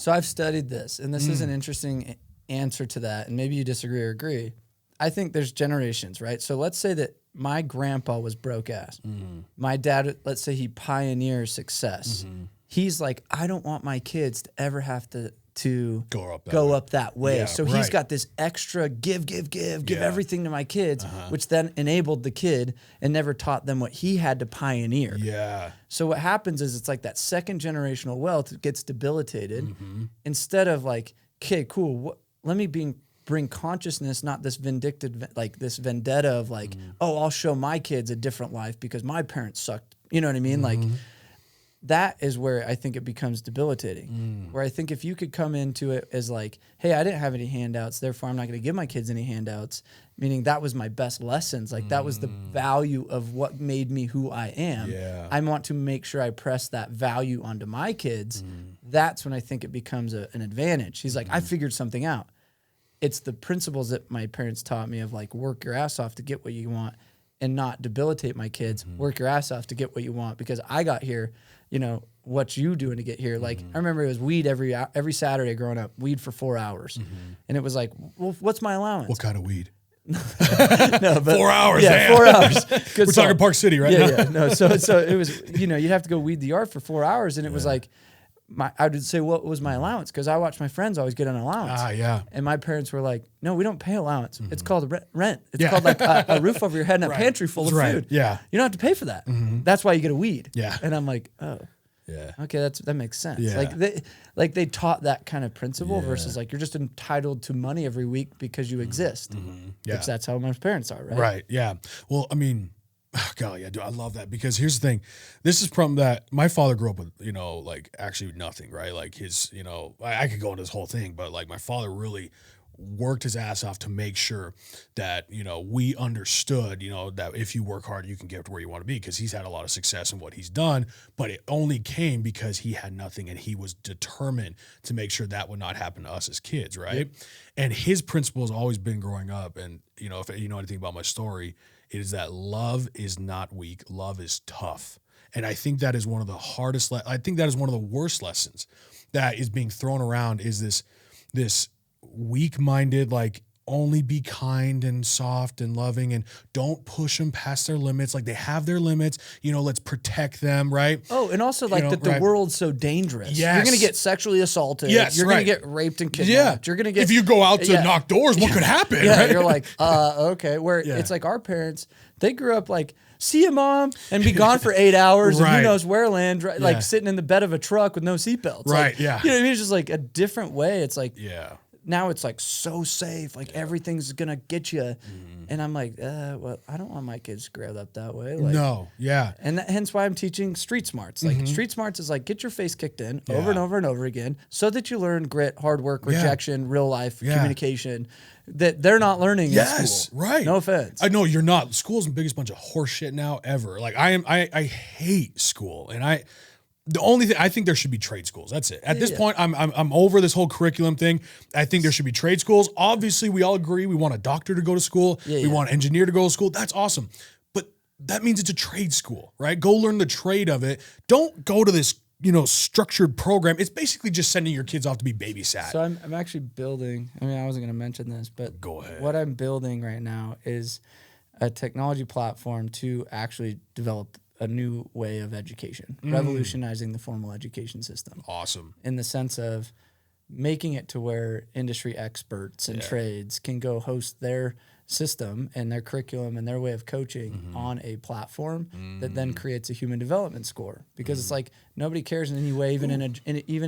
So I've studied this, and this is an interesting answer to that, and maybe you disagree or agree. I think there's generations, right? So let's say that my grandpa was broke ass. My dad, let's say he pioneers success. He's like, I don't want my kids to ever have to go up that way. Yeah, so he's got this extra give everything to my kids, which then enabled the kid and never taught them what he had to pioneer. Yeah. So what happens is it's like that second generational wealth gets debilitated instead of like, okay, cool. Let me bring consciousness, not this vindictive, like this vendetta of like, oh, I'll show my kids a different life because my parents sucked. You know what I mean? Like that is where I think it becomes debilitating. Where I think if you could come into it as like, hey, I didn't have any handouts, therefore I'm not going to give my kids any handouts, meaning that was my best lessons. Like that was the value of what made me who I am. Yeah. I want to make sure I press that value onto my kids. That's when I think it becomes an advantage. He's like, I figured something out. It's the principles that my parents taught me of like work your ass off to get what you want and not debilitate my kids. Work your ass off to get what you want because I got here, you know, what you doing to get here. Like I remember it was weed every Saturday growing up, weed for 4 hours. And it was like, well, what's my allowance? What kind of weed? No, but 4 hours. Yeah, damn. 4 hours. We're talking Park City right now. Yeah. No, so it was, you know, you'd have to go weed the yard for 4 hours. And it was like, I would say, what was my allowance? Because I watched my friends always get an allowance. Yeah. And my parents were like, no, we don't pay allowance. It's called rent. It's called like a roof over your head and a pantry full of food. Yeah. You don't have to pay for that. That's why you get a weed. Yeah. And I'm like, oh, Yeah. okay, that makes sense. Yeah. Like they taught that kind of principle versus like you're just entitled to money every week because you exist. Yeah. Which that's how most parents are, right? Right. Yeah. Well, I mean, oh God, yeah, dude, I love that because here's the thing. This is from that my father grew up with, you know, like actually nothing, right? Like his, you know, I could go into this whole thing, but like my father really worked his ass off to make sure that, you know, we understood, you know, that if you work hard, you can get to where you want to be because he's had a lot of success in what he's done, but it only came because he had nothing and he was determined to make sure that would not happen to us as kids, right? Yep. And his principle has always been growing up. And, you know, if you know anything about my story, it is that love is not weak. Love is tough. And I think that is one of the hardest, I think that is one of the worst lessons that is being thrown around is this weak-minded, like only be kind and soft and loving and don't push them past their limits. Like they have their limits, you know, let's protect them. Right. Oh, and also like that the world's so dangerous. Yes. You're going to get sexually assaulted. Yes, you're going to get raped and kidnapped. Yeah. You're going to get, if you go out to knock doors, what could happen? Yeah. Right? You're like, okay. Where it's like our parents, they grew up like, see you, mom, and be gone for 8 hours and who knows where land, like sitting in the bed of a truck with no seatbelts. Right. Like, yeah. You know what I mean? It's just like a different way. It's like, yeah. Now it's like so safe, like everything's gonna get you, and I'm like, well, I don't want my kids to grow up that way. Like, no, yeah, and hence why I'm teaching street smarts. Like street smarts is like get your face kicked in over and over and over again, so that you learn grit, hard work, rejection, real life communication that they're not learning in school. Right. No offense. I know you're not. School's the biggest bunch of horse shit now ever. Like I hate school, and the only thing I think there should be trade schools. That's it. At this point, I'm over this whole curriculum thing. I think there should be trade schools. Obviously, we all agree we want a doctor to go to school. We want an engineer to go to school. That's awesome. But that means it's a trade school, right? Go learn the trade of it. Don't go to this, you know, structured program. It's basically just sending your kids off to be babysat. So I'm actually building. I mean, I wasn't going to mention this, but go ahead. What I'm building right now is a technology platform to actually develop a new way of education, revolutionizing the formal education system. Awesome. In the sense of making it to where industry experts and trades can go host their system and their curriculum and their way of coaching on a platform that then creates a human development score. Because it's like nobody cares in any way, even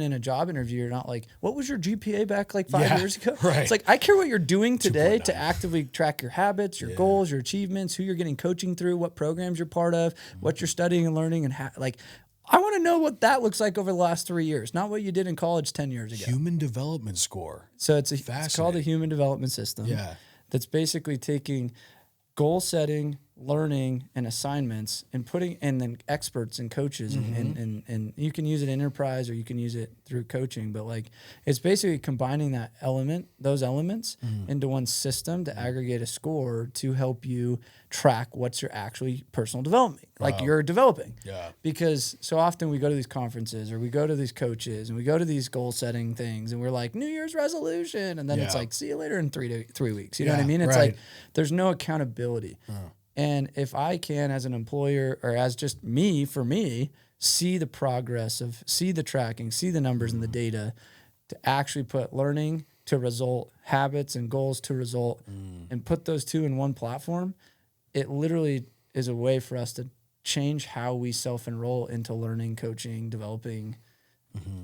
in a job interview, you're not like, what was your GPA back like 5 years ago? Right. It's like, I care what you're doing today to actively track your habits, your goals, your achievements, who you're getting coaching through, what programs you're part of, what you're studying and learning, and I want to know what that looks like over the last 3 years, not what you did in college 10 years ago. Human development score. So it's called a human development system. Yeah. That's basically taking goal setting, learning and assignments and then experts and coaches and you can use it in enterprise or you can use it through coaching, but like it's basically combining those elements into one system to aggregate a score to help you track what's your actually personal development, like you're developing. Yeah. Because so often we go to these conferences or we go to these coaches and we go to these goal setting things and we're like New Year's resolution. And then it's like, see you later in 3 weeks. You know what I mean? It's like, there's no accountability. And if I can, as an employer or as just me, for me, see the progress see the tracking, see the numbers and the data to actually put learning to result, habits and goals to result, and put those two in one platform, it literally is a way for us to change how we self-enroll into learning, coaching, developing,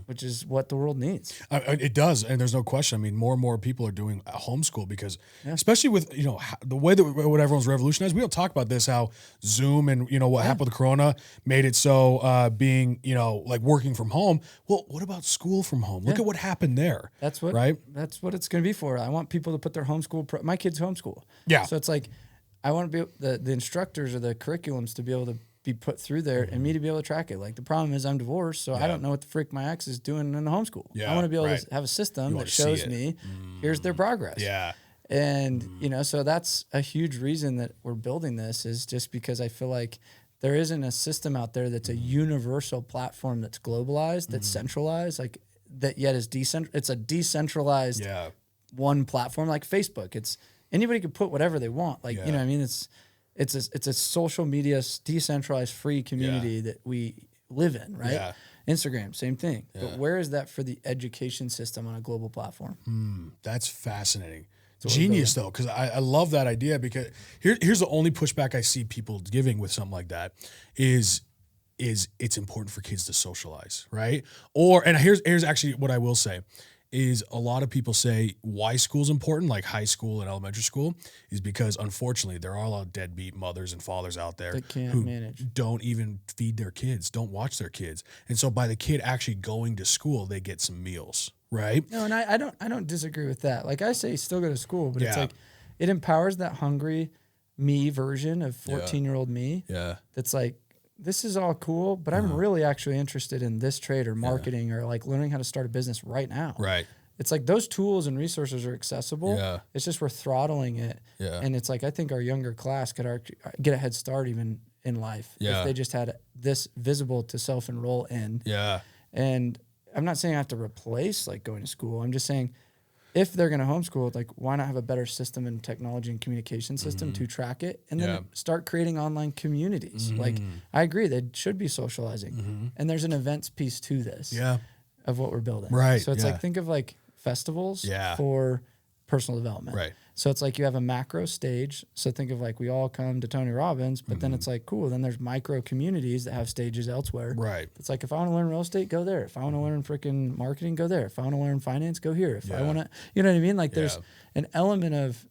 which is what the world needs. It does, and there's no question. I mean, more and more people are doing homeschool because, especially with the way that what everyone's revolutionized. We don't talk about this, how Zoom and what happened with Corona made it so being like working from home. Well, what about school from home? Look at what happened there. That's what That's what it's going to be for. I want people to put their homeschool. My kids homeschool. Yeah. So it's like I want to be the instructors or the curriculums to be able to be put through there and me to be able to track it. Like the problem is I'm divorced, so I don't know what the frick my ex is doing in the homeschool. I want to be able to have a system that shows me here's their progress. Yeah. And so that's a huge reason that we're building this, is just because I feel like there isn't a system out there that's a universal platform that's globalized, that's centralized, like that yet is it's a decentralized one platform like Facebook. It's anybody can put whatever they want. Like, you know what I mean? It's a social media decentralized free community that we live in, right? Yeah. Instagram, same thing. Yeah. But where is that for the education system on a global platform? That's fascinating. Genius though, because I love that idea, because here's the only pushback I see people giving with something like that is it's important for kids to socialize, right? And here's actually what I will say. Is a lot of people say why school's important, like high school and elementary school, is because unfortunately there are a lot of deadbeat mothers and fathers out there who don't even feed their kids, don't watch their kids. And so by the kid actually going to school, they get some meals, right? No, and I don't disagree with that. Like I say still go to school, but it's like it empowers that hungry me version of 14-year-old me. Yeah. That's like, this is all cool, but I'm really actually interested in this trade or marketing or like learning how to start a business right now. Right. It's like those tools and resources are accessible. Yeah. It's just we're throttling it. Yeah. And it's like I think our younger class could get a head start even in life if they just had this visible to self-enroll in. Yeah. And I'm not saying I have to replace like going to school. I'm just saying if they're going to homeschool, like why not have a better system and technology and communication system to track it, and then start creating online communities. Like I agree, they should be socializing, and there's an events piece to this of what we're building. Right. So it's like, think of like festivals for personal development. Right. So it's like you have a macro stage. So think of like we all come to Tony Robbins, but then it's like, cool, then there's micro communities that have stages elsewhere. Right. It's like if I want to learn real estate, go there. If I want to learn freaking marketing, go there. If I want to learn finance, go here. If I want to, you know what I mean? Like there's an element of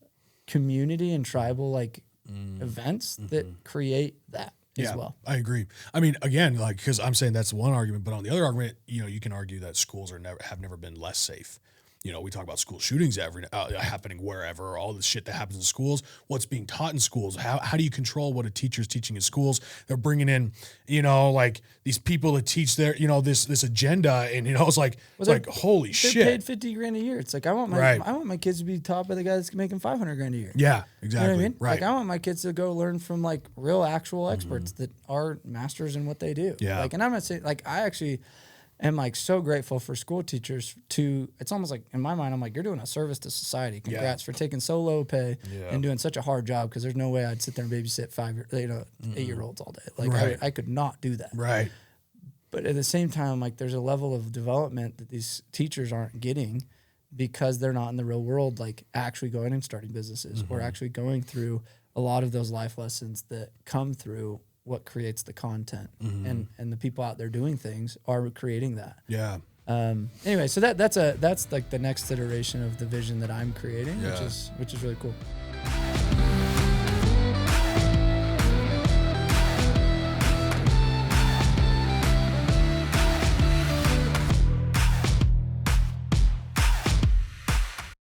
community and tribal like events that create that as well. I agree. I mean, again, like, because I'm saying that's one argument, but on the other argument, you can argue that schools have never been less safe. We talk about school shootings happening wherever, all the shit that happens in schools, what's being taught in schools. How do you control what a teacher's teaching in schools? They're bringing in, like these people that teach their, this agenda. And, it's like, holy shit. They're paid $50,000 a year. It's like, I want my kids to be taught by the guy that's making $500,000 a year. Yeah, exactly. You know what I mean? Right. Like I want my kids to go learn from like real actual experts that are masters in what they do. Yeah. Like, and I'm not saying like, I actually am like so grateful for school teachers it's almost like in my mind, I'm like, you're doing a service to society. Congrats for taking so low pay and doing such a hard job. Cause there's no way I'd sit there and babysit 8-year-olds all day. Like I could not do that. Right. But at the same time, like there's a level of development that these teachers aren't getting because they're not in the real world, like actually going and starting businesses or actually going through a lot of those life lessons that come through what creates the content and the people out there doing things are creating that. Yeah. Anyway, so that's like the next iteration of the vision that I'm creating, which is really cool.